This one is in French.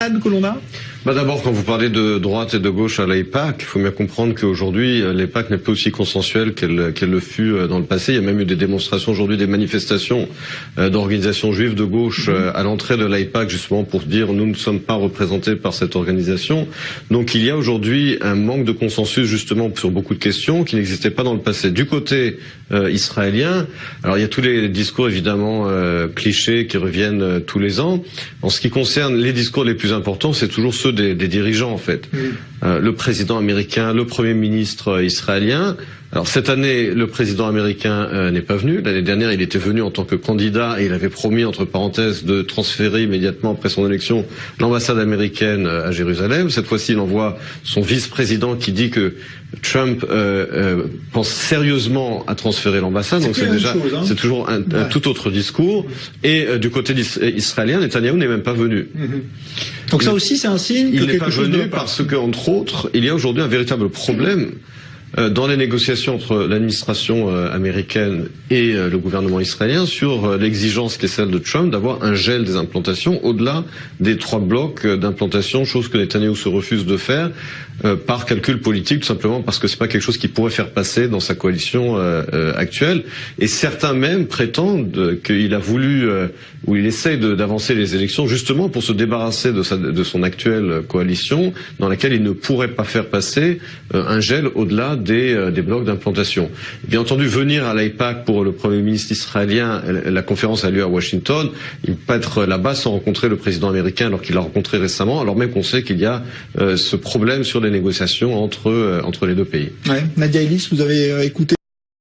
Anne Colonna? D'abord, quand vous parlez de droite et de gauche à l'AIPAC, il faut bien comprendre qu'aujourd'hui, l'AIPAC n'est pas aussi consensuelle qu'elle le fut dans le passé. Il y a même eu des démonstrations aujourd'hui, des manifestations d'organisations juives de gauche à l'entrée de l'AIPAC, justement pour dire nous ne sommes pas représentés par cette organisation. Donc il y a aujourd'hui un manque de consensus justement sur beaucoup de questions qui n'existaient pas dans le passé. Du côté israélien, alors il y a tous les discours évidemment clichés qui reviennent tous les ans. En ce qui concerne les discours les plus importants, c'est toujours ceux des dirigeants en fait. Le président américain, le premier ministre israélien. Alors cette année, le président américain n'est pas venu. L'année dernière, il était venu en tant que candidat et il avait promis, entre parenthèses, de transférer immédiatement après son élection l'ambassade américaine à Jérusalem. Cette fois-ci, il envoie son vice-président qui dit que Trump pense sérieusement à transférer l'ambassade. Donc c'est déjà, c'est toujours un tout autre discours. Et du côté israélien, Netanyahou n'est même pas venu. Donc ça aussi, c'est un signe que il n'est quelque pas chose venu parce que, entre autres, il y a aujourd'hui un véritable problème dans les négociations entre l'administration américaine et le gouvernement israélien sur l'exigence qui est celle de Trump d'avoir un gel des implantations au-delà des 3 blocs d'implantation, chose que Netanyahou se refuse de faire par calcul politique, tout simplement parce que c'est pas quelque chose qui pourrait faire passer dans sa coalition actuelle. Et certains même prétendent qu'il a voulu ou il essaye d'avancer les élections justement pour se débarrasser de son actuelle coalition dans laquelle il ne pourrait pas faire passer un gel au-delà des blocs d'implantation. Bien entendu, venir à l'AIPAC pour le Premier ministre israélien, la conférence a lieu à Washington, il ne peut pas être là-bas sans rencontrer le président américain alors qu'il l'a rencontré récemment, alors même qu'on sait qu'il y a ce problème sur les négociations entre les deux pays. Ouais. Nadia Ellis, vous avez écouté